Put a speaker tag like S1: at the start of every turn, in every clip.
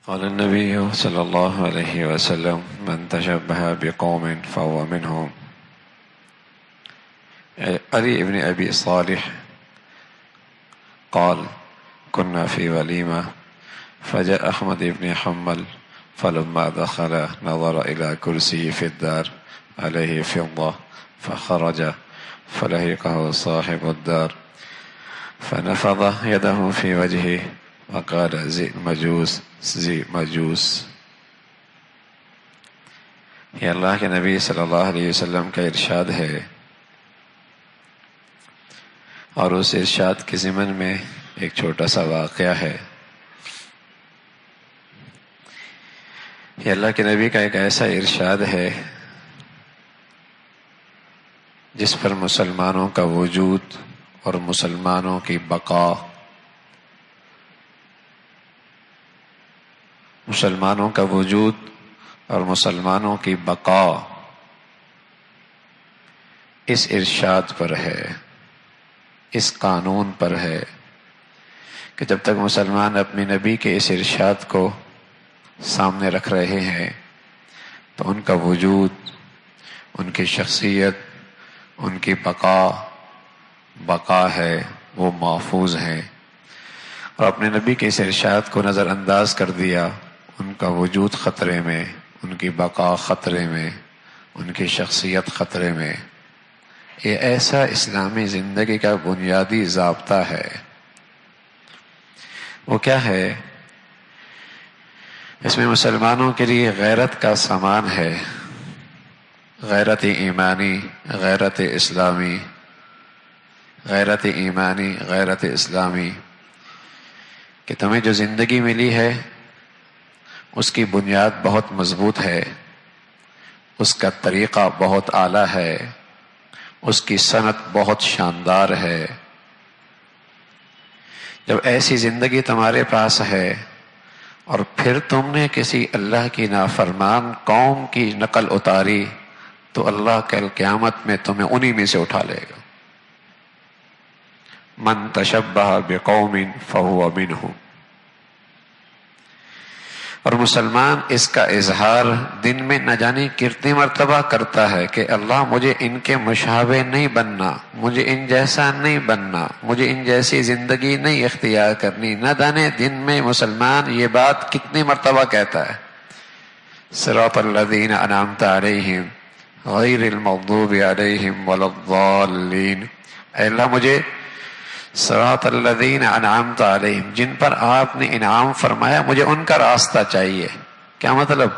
S1: قال النبي صلى الله عليه وسلم من تشبه بقوم فهو منهم. علي بن أبي صالح قال كنا في وليمة فجاء أحمد بن حنبل فلما دخل نظر إلى كرسيه في الدار عليه فضة فخرج فلحقه صاحب الدار فنفض يده في وجهه وقال زي مجوس. یہ اللہ کے نبی صلی اللہ علیہ وسلم کا ارشاد ہے، اور اس ارشاد کے ضمن میں ایک چھوٹا سا واقعہ ہے۔ یہ اللہ کے نبی کا ایک ایسا ارشاد ہے جس پر مسلمانوں کا وجود اور مسلمانوں کی بقا، مسلمانوں کا وجود اور مسلمانوں کی بقا اس ارشاد پر ہے، اس قانون پر ہے کہ جب تک مسلمان اپنے نبی کے اس ارشاد کو سامنے رکھ رہے ہیں تو ان کا وجود، ان کی شخصیت، ان کی بقا ہے، وہ محفوظ ہے، اور اپنے نبی کے اس ارشاد کو نظر انداز کر دیا، ان کا وجود خطرے میں، ان کی بقا خطرے میں، ان کی شخصیت خطرے میں۔ یہ ایسا اسلامی زندگی کا بنیادی ضابطہ ہے۔ وہ کیا ہے؟ اس میں مسلمانوں کے لیے غیرت کا سامان ہے، غیرت ایمانی، غیرت اسلامی، غیرت ایمانی، غیرت اسلامی، کہ تمہیں جو زندگی ملی ہے اس کی بنیاد بہت مضبوط ہے، اس کا طریقہ بہت اعلیٰ ہے، اس کی صنعت بہت شاندار ہے۔ جب ایسی زندگی تمہارے پاس ہے اور پھر تم نے کسی اللہ کی نافرمان قوم کی نقل اتاری تو اللہ کل قیامت میں تمہیں انہی میں سے اٹھا لے گا۔ من تشبہ بقوم فہو منہم۔ اور مسلمان اس کا اظہار دن میں نہ جانے کتنی مرتبہ کرتا ہے کہ اللہ مجھے ان کے مشابہ نہیں بننا، مجھے ان جیسا نہیں بننا، مجھے ان جیسی زندگی نہیں اختیار کرنی۔ نہ جانے دن میں مسلمان یہ بات کتنی مرتبہ کہتا ہے۔ صراط الذین انعمت علیہم غیر المغضوب علیہم ولا الضالین۔ اے اللہ مجھے صراط الذین انعمت علیہم، جن پر آپ نے انعام فرمایا، مجھے ان کا راستہ چاہیے۔ کیا مطلب؟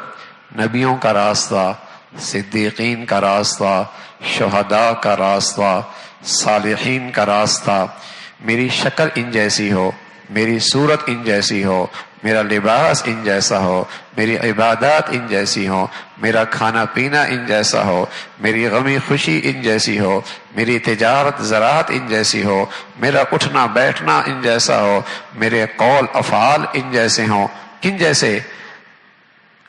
S1: نبیوں کا راستہ، صدیقین کا راستہ، شہداء کا راستہ، صالحین کا راستہ۔ میری شکل ان جیسی ہو، میری صورت ان جیسی ہو، میرا لباس ان جیسا ہو، میری عبادات ان جیسی ہو، میرا کھانا پینا ان جیسا ہو، میری غمی خوشی ان جیسی ہو، میری تجارت زراعت ان جیسی ہو، میرا اٹھنا بیٹھنا ان جیسا ہو، میرے قول افعال ان جیسے ہوں۔ کن جیسے؟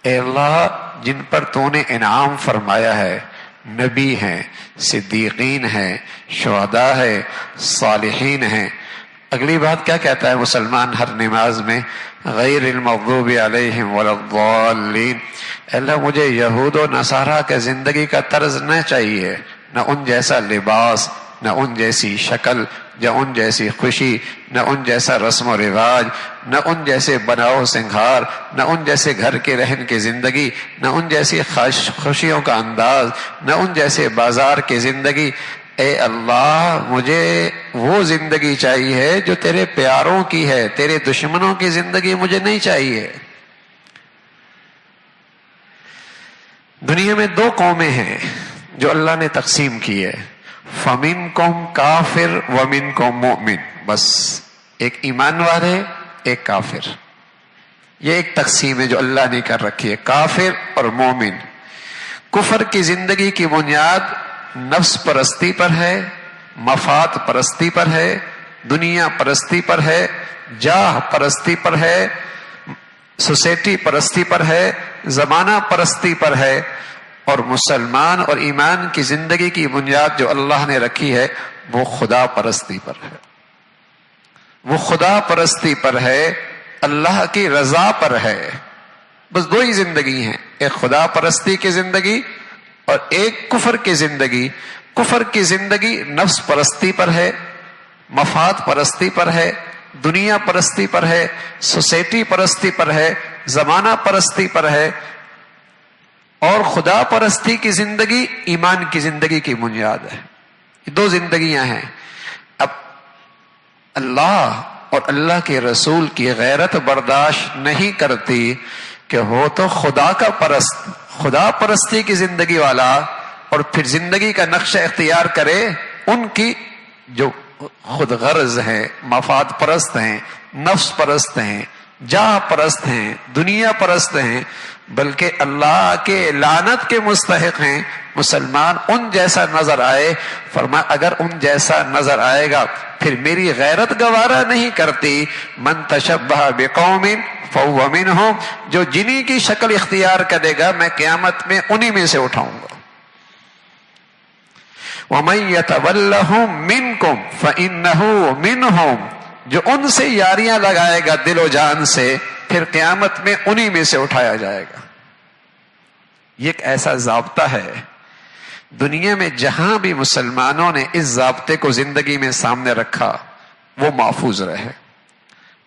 S1: اے اللہ جن پر تو نے انعام فرمایا ہے، نبی ہیں، صدیقین ہیں، شہداء ہیں، صالحین ہیں۔ اگلی بات کیا کہتا ہے مسلمان ہر نماز میں؟ غیر المغضوب علیہم ولا الضالین۔ اللہ مجھے یہود و نصارہ کے زندگی کا طرز نہ چاہیے، نہ ان جیسا لباس، نہ ان جیسی شکل، نہ ان جیسی خوشی، نہ ان جیسا رسم و رواج، نہ ان جیسے بناؤ سنگھار، نہ ان جیسے گھر کے رہن کی زندگی، نہ ان جیسی خوشیوں کا انداز، نہ ان جیسے بازار کی زندگی۔ اے اللہ مجھے وہ زندگی چاہیے جو تیرے پیاروں کی ہے، تیرے دشمنوں کی زندگی مجھے نہیں چاہیے۔ دنیا میں دو قومیں ہیں جو اللہ نے تقسیم کی ہے، فَمِنْكُمْ کافر وَمِنْكُمْ مُؤْمِن۔ بس ایک ایمان والے، ایک کافر۔ یہ ایک تقسیم ہے جو اللہ نے کر رکھی ہے، کافر اور مومن۔ کفر کی زندگی کی بنیاد نفس پرستی پر ہے، مفاد پرستی پر ہے، دنیا پرستی پر ہے، جاہ پرستی پر ہے، سوسائٹی پرستی پر ہے، زمانہ پرستی پر ہے۔ اور مسلمان اور ایمان کی زندگی کی بنیاد جو اللہ نے رکھی ہے وہ خدا پرستی پر ہے، وہ خدا پرستی پر ہے، اللہ کی رضا پر ہے۔ بس دو ہی زندگی ہیں، ایک خدا پرستی کی زندگی اور ایک کفر کی زندگی۔ کفر کی زندگی نفس پرستی پر ہے، مفاد پرستی پر ہے، دنیا پرستی پر ہے، سوسائٹی پرستی پر ہے، زمانہ پرستی پر ہے، اور خدا پرستی کی زندگی ایمان کی زندگی کی بنیاد ہے۔ یہ دو زندگیاں ہیں۔ اب اللہ اور اللہ کے رسول کی غیرت برداشت نہیں کرتی کہ ہو تو خدا کا پرست، خدا پرستی کی زندگی والا، اور پھر زندگی کا نقشہ اختیار کرے ان کی جو خود غرض ہیں، مفاد پرست ہیں، نفس پرست ہیں، جاہ پرست ہیں، دنیا پرست ہیں، بلکہ اللہ کے لعنت کے مستحق ہیں۔ مسلمان ان جیسا نظر آئے، فرمایا اگر ان جیسا نظر آئے گا پھر میری غیرت گوارا نہیں کرتی۔ من تشبہ بقوم فہو منہم، جو جنہی کی شکل اختیار کرے گا میں قیامت میں انہی میں سے اٹھاؤں گا۔ وَمَن يَتَوَلَّهُم مِّنكُمْ فَإِنَّهُ مِنْهُمْ، جو ان سے یاریاں لگائے گا دل و جان سے پھر قیامت میں انہی میں سے اٹھایا جائے گا۔ یہ ایک ایسا ضابطہ ہے، دنیا میں جہاں بھی مسلمانوں نے اس ضابطے کو زندگی میں سامنے رکھا وہ محفوظ رہے۔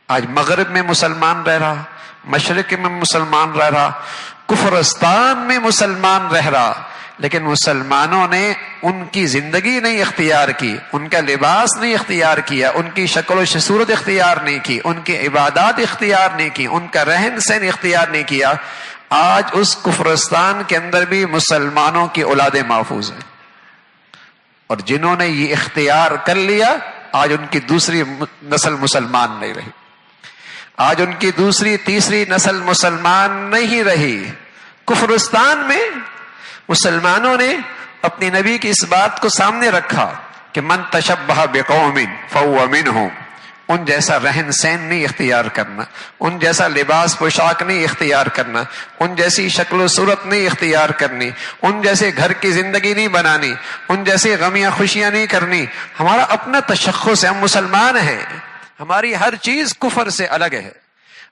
S1: آج مغرب میں مسلمان رہ رہا، مشرق میں مسلمان رہ رہا، کفرستان میں مسلمان رہ رہا، لیکن مسلمانوں نے ان کی زندگی نہیں اختیار کی، ان کا لباس نہیں اختیار کیا، ان کی شکل و صورت اختیار نہیں کی، ان کی عبادات اختیار نہیں کی، ان کا رہن سہن اختیار نہیں کیا۔ آج اس کفرستان کے اندر بھی مسلمانوں کی اولادیں محفوظ ہیں، اور جنہوں نے یہ اختیار کر لیا آج ان کی دوسری نسل مسلمان نہیں رہی، آج ان کی دوسری تیسری نسل مسلمان نہیں رہی۔ کفرستان میں مسلمانوں نے اپنی نبی کی اس بات کو سامنے رکھا کہ من تشبہ بقوم فہو منہم، ان جیسا رہن سہن نہیں اختیار کرنا، ان جیسا لباس پوشاک نہیں اختیار کرنا، ان جیسی شکل و صورت نہیں اختیار کرنی، ان جیسے گھر کی زندگی نہیں بنانی، ان جیسے غمیاں خوشیاں نہیں کرنی۔ ہمارا اپنا تشخص ہے، ہم مسلمان ہیں، ہماری ہر چیز کفر سے الگ ہے،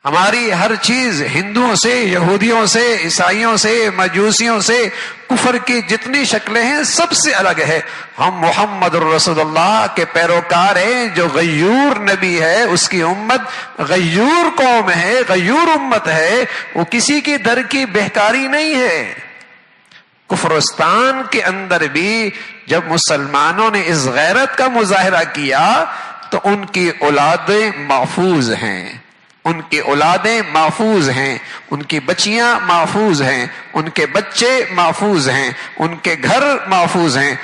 S1: ہماری ہر چیز ہندوؤں سے، یہودیوں سے، عیسائیوں سے، مجوسیوں سے، کفر کی جتنی شکلیں ہیں سب سے الگ ہے۔ ہم محمد الرسول اللہ کے پیروکار ہیں، جو غیور نبی ہے، اس کی امت غیور قوم ہے، غیور امت ہے، وہ کسی کی در کی بہکاری نہیں ہے۔ کفرستان کے اندر بھی جب مسلمانوں نے اس غیرت کا مظاہرہ کیا تو ان کی اولادیں محفوظ ہیں، ان کی اولادیں محفوظ ہیں، ان کی بچیاں محفوظ ہیں، ان کے بچے محفوظ ہیں، ان کے گھر محفوظ ہیں۔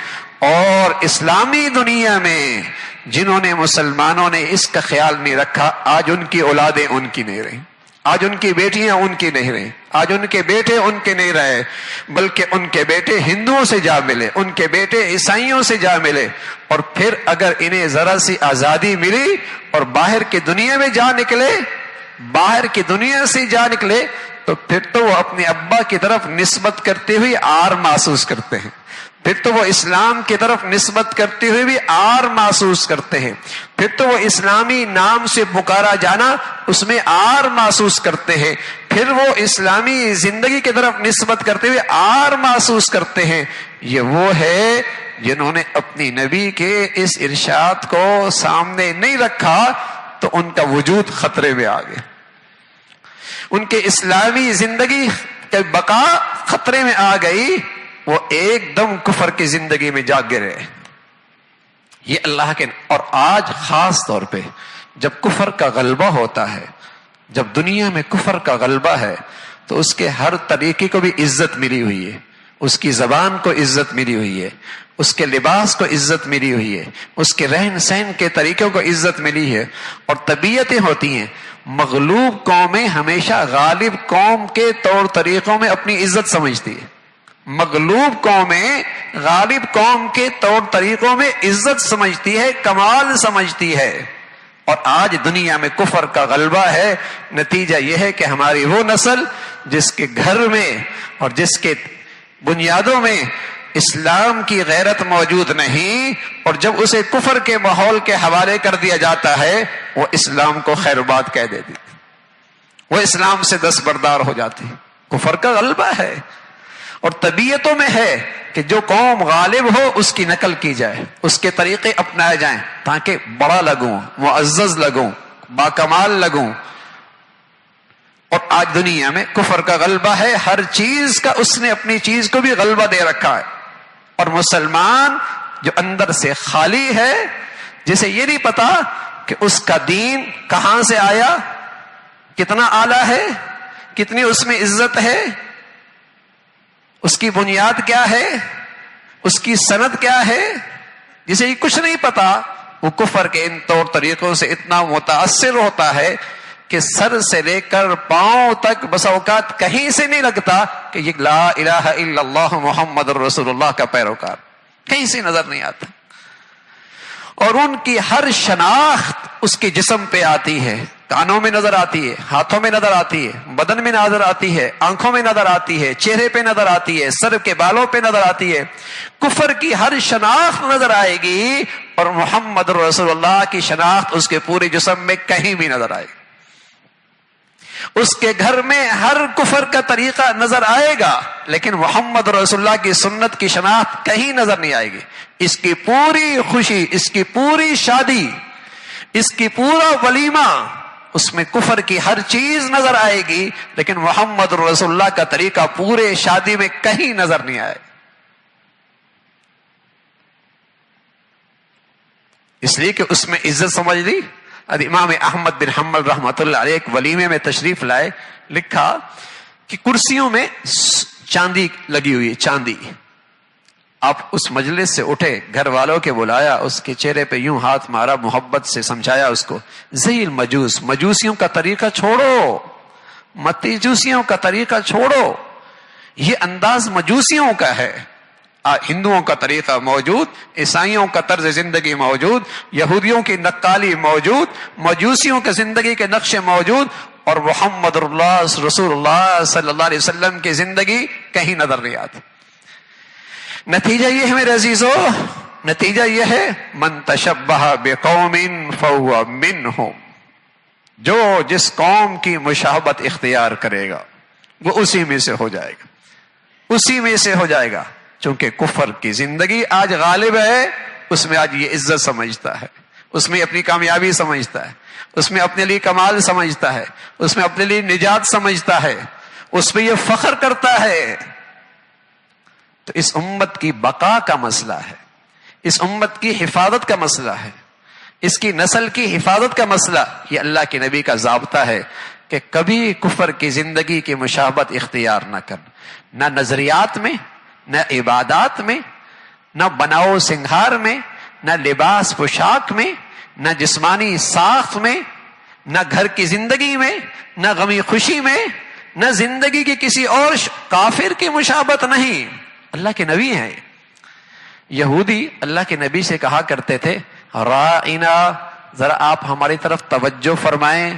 S1: اور اسلامی دنیا میں جنہوں نے مسلمانوں نے اس کا خیال نہیں رکھا، آج ان کی اولادیں ان کی نہیں رہی، آج ان کی بیٹیاں ان کی نہیں رہی، آج ان کے بیٹے ان کے نہیں رہے، بلکہ ان کے بیٹے ہندوؤں سے جا ملے، ان کے بیٹے عیسائیوں سے جا ملے، اور پھر اگر انہیں ذرا سی آزادی ملی اور باہر کی دنیا میں جا نکلے، باہر کی دنیا سے جا نکلے، تو پھر تو وہ اپنے ابا کی طرف نسبت کرتے ہوئے آر محسوس کرتے ہیں، پھر تو وہ اسلام کی طرف نسبت کرتے ہوئے بھی آر محسوس کرتے ہیں، پھر تو وہ اسلامی نام سے پکارا جانا اس میں آر محسوس کرتے ہیں، پھر وہ اسلامی زندگی کی طرف نسبت کرتے ہوئے آر محسوس کرتے ہیں۔ یہ وہ ہے جنہوں نے اپنی نبی کے اس ارشاد کو سامنے نہیں رکھا تو ان کا وجود خطرے میں آ گیا، ان کے اسلامی زندگی کی بقا خطرے میں آ گئی، وہ ایک دم کفر کی زندگی میں جا گرے۔ یہ اللہ کے، اور آج خاص طور پہ جب کفر کا غلبہ ہوتا ہے، جب دنیا میں کفر کا غلبہ ہے تو اس کے ہر طریقے کو بھی عزت ملی ہوئی ہے، اس کی زبان کو عزت ملی ہوئی ہے، اس کے لباس کو عزت ملی ہوئی ہے، اس کے رہن سہن کے طریقوں کو عزت ملی ہے، اور طبیعتیں ہوتی ہیں۔ مغلوب قومیں ہمیشہ غالب قوم کے طور طریقوں میں اپنی عزت سمجھتی ہے، مغلوب قومیں غالب قوم کے طور طریقوں میں عزت سمجھتی ہے، کمال سمجھتی ہے۔ اور آج دنیا میں کفر کا غلبہ ہے، نتیجہ یہ ہے کہ ہماری وہ نسل جس کے گھر میں اور جس کے بنیادوں میں اسلام کی غیرت موجود نہیں، اور جب اسے کفر کے ماحول کے حوالے کر دیا جاتا ہے وہ اسلام کو خیر بات کہہ دیتی، وہ اسلام سے دستبردار ہو جاتی. کفر کا غلبہ ہے اور طبیعتوں میں ہے کہ جو قوم غالب ہو اس کی نقل کی جائے، اس کے طریقے اپنائے جائیں تاکہ بڑا لگوں، معزز لگوں، باکمال لگوں. اور آج دنیا میں کفر کا غلبہ ہے، ہر چیز کا اس نے اپنی چیز کو بھی غلبہ دے رکھا ہے. اور مسلمان جو اندر سے خالی ہے، جسے یہ نہیں پتا کہ اس کا دین کہاں سے آیا، کتنا اعلیٰ ہے، کتنی اس میں عزت ہے، اس کی بنیاد کیا ہے، اس کی سند کیا ہے، جسے یہ کچھ نہیں پتا، وہ کفر کے ان طور طریقوں سے اتنا متاثر ہوتا ہے کہ سر سے لے کر پاؤں تک بس اوقات کہیں سے نہیں لگتا کہ یہ لا الہ الا اللہ محمد رسول اللہ کا پیروکار، کہیں سے نظر نہیں آتا. اور ان کی ہر شناخت اس کے جسم پہ آتی ہے، کانوں میں نظر آتی ہے، ہاتھوں میں نظر آتی ہے، بدن میں نظر آتی ہے، آنکھوں میں نظر آتی ہے، چہرے پہ نظر آتی ہے، سر کے بالوں پہ نظر آتی ہے. کفر کی ہر شناخت نظر آئے گی اور محمد رسول اللہ کی شناخت اس کے پورے جسم میں کہیں بھی نظر آئے گی. اس کے گھر میں ہر کفر کا طریقہ نظر آئے گا لیکن محمد رسول اللہ کی سنت کی شناخت کہیں نظر نہیں آئے گی. اس کی پوری خوشی، اس کی پوری شادی، اس کی پورا ولیمہ، اس میں کفر کی ہر چیز نظر آئے گی لیکن محمد رسول اللہ کا طریقہ پورے شادی میں کہیں نظر نہیں آئے. اس لیے کہ اس میں عزت سمجھ لی. امام احمد بن حنبل رحمۃ اللہ علیہ ایک ولیمے میں تشریف لائے، لکھا کہ کرسیوں میں چاندی لگی ہوئی، چاندی. آپ اس مجلس سے اٹھے، گھر والوں کے بلایا، اس کے چہرے پہ یوں ہاتھ مارا، محبت سے سمجھایا اس کو، زی المجوس، مجوسیوں کا طریقہ چھوڑو، مجوسیوں کا طریقہ چھوڑو، یہ انداز مجوسیوں کا ہے. ہندوؤں کا طریقہ موجود، عیسائیوں کا طرز زندگی موجود، یہودیوں کی نقالی موجود، مجوسیوں کے زندگی کے نقشے موجود، اور محمد رسول اللہ صلی اللہ علیہ وسلم کی زندگی کہیں نظر نہیں آتی. نتیجہ یہ ہے میرے عزیزو، نتیجہ یہ ہے من تشبہ بقوم فہو منہم، جو جس قوم کی مشابہت اختیار کرے گا وہ اسی میں سے ہو جائے گا، اسی میں سے ہو جائے گا. چونکہ کفر کی زندگی آج غالب ہے، اس میں آج یہ عزت سمجھتا ہے، اس میں اپنی کامیابی سمجھتا ہے، اس میں اپنے لیے کمال سمجھتا ہے، اس میں اپنے لیے نجات سمجھتا ہے، اس میں یہ فخر کرتا ہے. تو اس امت کی بقا کا مسئلہ ہے، اس امت کی حفاظت کا مسئلہ ہے، اس کی نسل کی حفاظت کا مسئلہ. یہ اللہ کے نبی کا ضابطہ ہے کہ کبھی کفر کی زندگی کی مشابہت اختیار نہ کرنا، نہ نظریات میں، نہ عبادات میں، نہ بناؤ سنگھار میں، نہ لباس پوشاک میں، نہ جسمانی ساخت میں، نہ گھر کی زندگی میں، نہ غمی خوشی میں، نہ زندگی کی کسی اور کافر کی مشابہت نہیں. اللہ کے نبی ہیں. یہودی اللہ کے نبی سے کہا کرتے تھے رائنا، ذرا آپ ہماری طرف توجہ فرمائیں.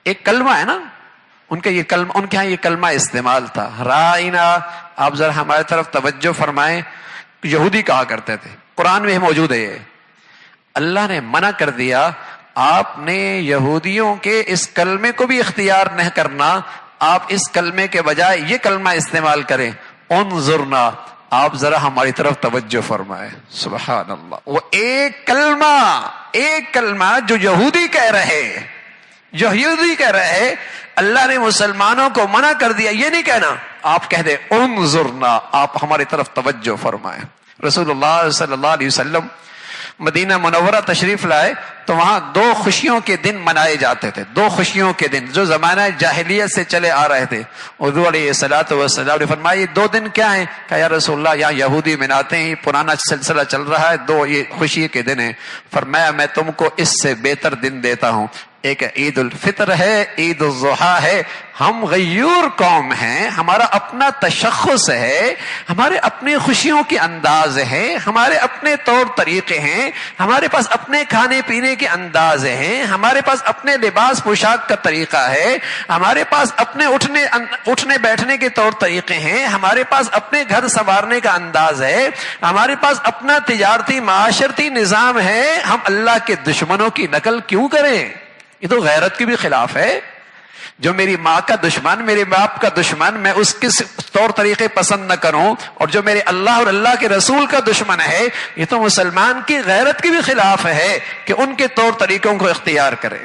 S1: ایک کلمہ ہے نا ان کے، یہ کلمہ ان کے ہاں یہ کلمہ استعمال تھا، رائنا، آپ ذرا ہماری طرف توجہ فرمائیں. یہودی کہا کرتے تھے، قرآن میں موجود ہے یہ. اللہ نے منع کر دیا، آپ نے یہودیوں کے اس کلمے کو بھی اختیار نہ کرنا، آپ اس کلمے کے بجائے یہ کلمہ استعمال کریں، انظرنا، آپ ذرا ہماری طرف توجہ فرمائیں. سبحان اللہ. وہ ایک کلمہ جو یہودی کہہ رہے، اللہ نے مسلمانوں کو منع کر دیا یہ نہیں کہنا، آپ کہہ دیں انظرنا، آپ ہماری طرف توجہ فرمائیں. رسول اللہ صلی اللہ علیہ وسلم مدینہ منورہ تشریف لائے تو وہاں 2 خوشیوں کے دن منائے جاتے تھے، 2 خوشیوں کے دن جو زمانہ جاہلیت سے چلے آ رہے تھے. حضور علیہ الصلوۃ والسلام نے فرمایا یہ 2 دن کیا ہیں؟ کہ یا رسول اللہ یہاں یہودی مناتے ہیں، پرانا سلسلہ چل رہا ہے، 2 یہ خوشی کے دن ہیں. فرمایا میں تم کو اس سے بہتر دن دیتا ہوں، ایک عید الفطر ہے، عید الاضحیٰ ہے. ہم غیور قوم ہیں، ہمارا اپنا تشخص ہے، ہمارے اپنے خوشیوں کے انداز ہیں، ہمارے اپنے طور طریقے ہیں، ہمارے پاس اپنے کھانے پینے کے انداز ہیں، ہمارے پاس اپنے لباس پوشاک کا طریقہ ہے، ہمارے پاس اپنے اٹھنے بیٹھنے کے طور طریقے ہیں، ہمارے پاس اپنے گھر سنوارنے کا انداز ہے، ہمارے پاس اپنا تجارتی معاشرتی نظام ہے. ہم اللہ کے دشمنوں کی نقل کیوں کریں؟ یہ تو غیرت کے بھی خلاف ہے. جو میری ماں کا دشمن، میرے باپ کا دشمن، میں اس کے طور طریقے پسند نہ کروں، اور جو میرے اللہ اور اللہ کے رسول کا دشمن ہے، یہ تو مسلمان کی غیرت کے بھی خلاف ہے کہ ان کے طور طریقوں کو اختیار کرے۔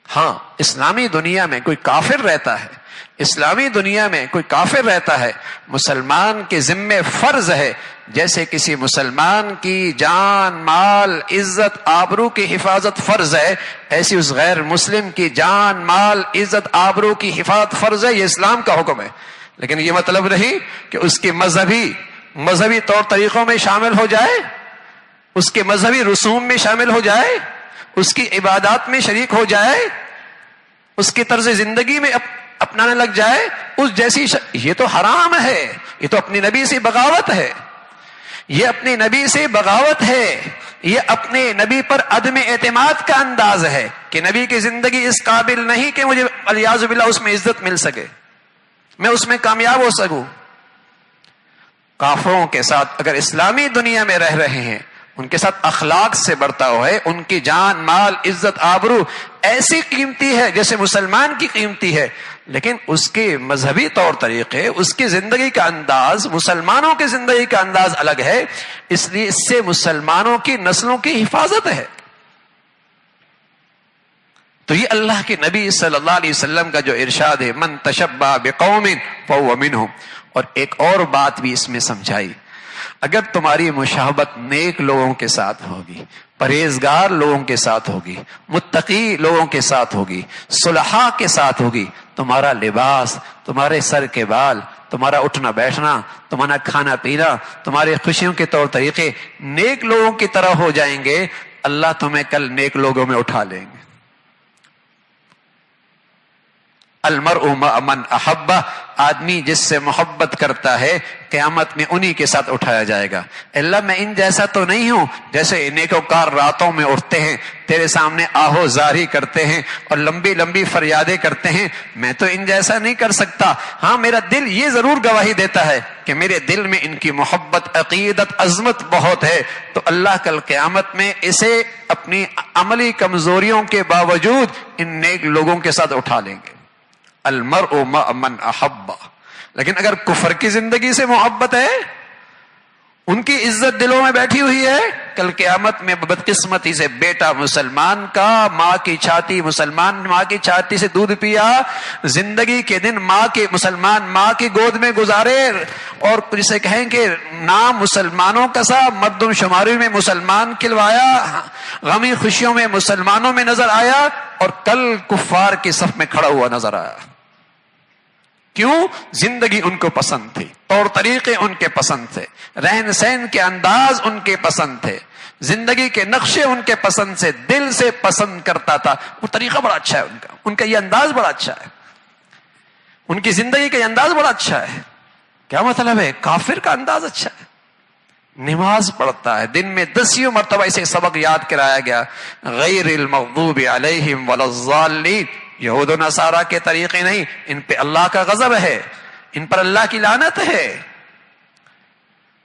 S1: ہاں، اسلامی دنیا میں کوئی کافر رہتا ہے، اسلامی دنیا میں کوئی کافر رہتا ہے، مسلمان کے ذمے فرض ہے جیسے کسی مسلمان کی جان، مال، عزت، آبرو کی حفاظت فرض ہے، ایسی اس غیر مسلم کی جان، مال، عزت، آبرو کی حفاظت فرض ہے۔ یہ اسلام کا حکم ہے، لیکن یہ مطلب نہیں کہ اس کے مذہبی طور طریقوں میں شامل ہو جائے، اس کے مذہبی رسوم میں شامل ہو جائے، اس کی عبادات میں شریک ہو جائے، اس کی طرز زندگی میں اپنانے لگ جائے اس جیسی یہ تو حرام ہے، یہ تو اپنی نبی سے بغاوت ہے، یہ اپنے نبی سے بغاوت ہے، یہ اپنے نبی پر عدم اعتماد کا انداز ہے کہ نبی کی زندگی اس قابل نہیں کہ مجھے والعیاذ باللہ اس میں عزت مل سکے، میں اس میں کامیاب ہو سکوں۔ کافروں کے ساتھ اگر اسلامی دنیا میں رہ رہے ہیں، ان کے ساتھ اخلاق سے برتاؤ ہے، ان کی جان، مال، عزت، آبرو ایسی قیمتی ہے جیسے مسلمان کی قیمتی ہے، لیکن اس کے مذہبی طور طریقے، اس کی زندگی کا انداز مسلمانوں کی زندگی کا انداز الگ ہے، اس لیے اس سے مسلمانوں کی نسلوں کی حفاظت ہے۔ تو یہ اللہ کے نبی صلی اللہ علیہ وسلم کا جو ارشاد ہے، من تشبہ بقوم فہو منہم، اور ایک اور بات بھی اس میں سمجھائی، اگر تمہاری مشابہت نیک لوگوں کے ساتھ ہوگی، پرہیزگار لوگوں کے ساتھ ہوگی، متقی لوگوں کے ساتھ ہوگی، صلحاء کے ساتھ ہوگی، تمہارا لباس، تمہارے سر کے بال، تمہارا اٹھنا بیٹھنا، تمہارا کھانا پینا، تمہارے خوشیوں کے طور طریقے نیک لوگوں کی طرح ہو جائیں گے، اللہ تمہیں کل نیک لوگوں میں اٹھا لیں گے۔ المرء مع من احبہ، آدمی جس سے محبت کرتا ہے قیامت میں انہی کے ساتھ اٹھایا جائے گا۔ اللہ میں ان جیسا تو نہیں ہوں جیسے نیکوکار راتوں میں اٹھتے ہیں، تیرے سامنے آہو زاری کرتے ہیں اور لمبی لمبی فریادیں کرتے ہیں، میں تو ان جیسا نہیں کر سکتا۔ ہاں، میرا دل یہ ضرور گواہی دیتا ہے کہ میرے دل میں ان کی محبت، عقیدت، عظمت بہت ہے، تو اللہ کل قیامت میں اسے اپنی عملی کمزوریوں کے باوجود ان نیک لوگوں کے ساتھ اٹھا لیں گے۔ المرء مع من احب۔ لیکن اگر کفر کی زندگی سے محبت ہے، ان کی عزت دلوں میں بیٹھی ہوئی ہے، کل قیامت میں بدقسمتی سے بیٹا مسلمان کا ماں کی چھاتی، مسلمان ماں کی چھاتی سے دودھ پیا، زندگی کے دن مسلمان ماں کی گود میں گزارے، اور جسے کہیں کہ نام مسلمانوں کا سا، مردم شماری میں مسلمان کھلوایا، غمی خوشیوں میں مسلمانوں میں نظر آیا، اور کل کفار کی صف میں کھڑا ہوا نظر آیا۔ کیوں؟ زندگی ان کو پسند تھی، طور طریقے ان کے پسند تھے، رہن سہن کے انداز ان کے پسند تھے، زندگی کے نقشے ان کے پسند سے، دل سے پسند کرتا تھا۔ وہ طریقہ بڑا اچھا ہے ان کا یہ انداز بڑا اچھا ہے، ان کی زندگی کا یہ انداز بڑا اچھا ہے۔ کیا مطلب ہے؟ کافر کا انداز اچھا ہے، نماز پڑھتا ہے، دن میں 10 مرتبہ اسے سبق یاد کرایا گیا، غیر المغضوب علیہم ولا الضالین، یہود و نصارہ کے طریقے نہیں، ان پہ اللہ کا غضب ہے، ان پر اللہ کی لعنت ہے۔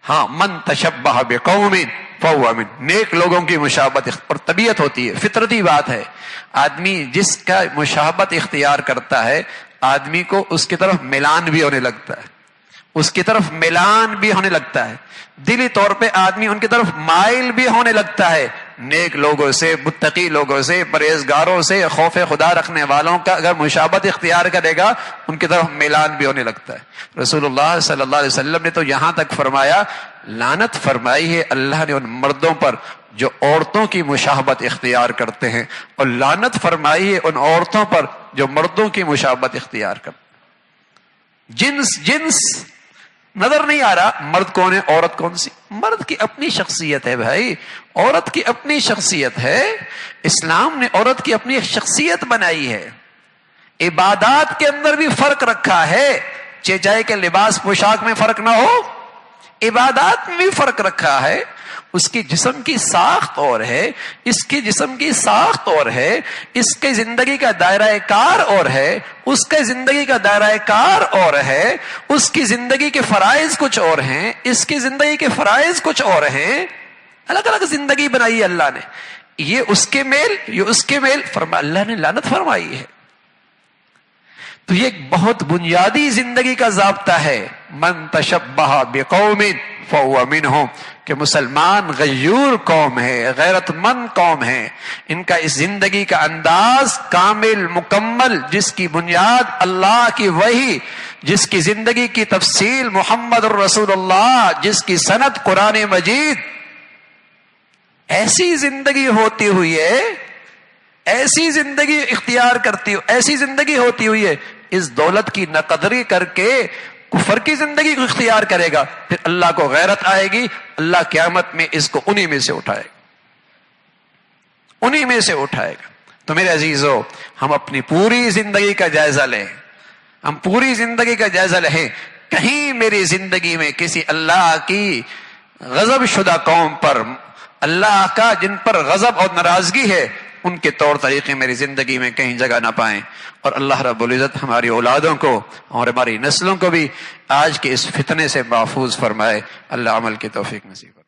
S1: ہاں، من تشبہ بقوم فہو منہم، نیک لوگوں کی مشابہت اور طبیعت ہوتی ہے، فطرتی بات ہے۔ آدمی جس کا مشابہت اختیار کرتا ہے، آدمی کو اس کی طرف میلان بھی ہونے لگتا ہے، اس کی طرف میلان بھی ہونے لگتا ہے، دلی طور پہ آدمی ان کی طرف مائل بھی ہونے لگتا ہے۔ نیک لوگوں سے، متقی لوگوں سے، پرہیزگاروں سے، خوف خدا رکھنے والوں کا اگر مشابہت اختیار کرے گا، ان کی طرف میلان بھی ہونے لگتا ہے۔ رسول اللہ صلی اللہ علیہ وسلم نے تو یہاں تک فرمایا، لعنت فرمائی ہے اللہ نے ان مردوں پر جو عورتوں کی مشابہت اختیار کرتے ہیں، اور لعنت فرمائی ہے ان عورتوں پر جو مردوں کی مشابہت اختیار کرتے ہیں۔ جنس نظر نہیں آ رہا، مرد کون ہے، عورت کون سی؟ مرد کی اپنی شخصیت ہے بھائی، عورت کی اپنی شخصیت ہے، اسلام نے عورت کی اپنی شخصیت بنائی ہے۔ عبادات کے اندر بھی فرق رکھا ہے، چہچائے کے لباس پوشاک میں فرق نہ ہو، عبادات میں بھی فرق رکھا ہے۔ اس کی جسم کی ساخت اور ہے، اس کی جسم کی ساخت اور ہے، اس کی زندگی کا دائرہ کار اور ہے، اس کے زندگی کا دائرہ کار اور ہے، اس کی زندگی کے فرائض کچھ اور ہیں، اس کی زندگی کے فرائض کچھ اور ہیں، الگ الگ زندگی بنائی اللہ نے۔ یہ اس کے میل، یہ اس کے میل، اللہ نے لعنت فرمائی ہے۔ تو یہ ایک بہت بنیادی زندگی کا ضابطہ ہے، من تشبہ بقوم فہو منہم، کہ مسلمان غیور قوم ہے، غیرت مند قوم ہے، ان کا اس زندگی کا انداز کامل مکمل، جس کی بنیاد اللہ کی وحی، جس کی زندگی کی تفصیل محمد الرسول اللہ، جس کی سند قرآن مجید، ایسی زندگی ہوتی ہوئی ہے، ایسی زندگی اختیار کرتی ہو، ایسی زندگی ہوتی ہوئی ہے، اس دولت کی نقدری کر کے کفر کی زندگی کو اختیار کرے گا، پھر اللہ کو غیرت آئے گی، اللہ قیامت میں اس کو انہی میں سے اٹھائے گا، انہی میں سے اٹھائے گا۔ تو میرے عزیزو، ہم اپنی پوری زندگی کا جائزہ لیں، ہم پوری زندگی کا جائزہ لیں، کہیں میری زندگی میں کسی اللہ کی غضب شدہ قوم پر، اللہ کا جن پر غضب اور ناراضگی ہے، ان کے طور طریقے میری زندگی میں کہیں جگہ نہ پائیں، اور اللہ رب العزت ہماری اولادوں کو اور ہماری نسلوں کو بھی آج کے اس فتنے سے محفوظ فرمائے۔ اللہ عمل کی توفیق نصیب کرے۔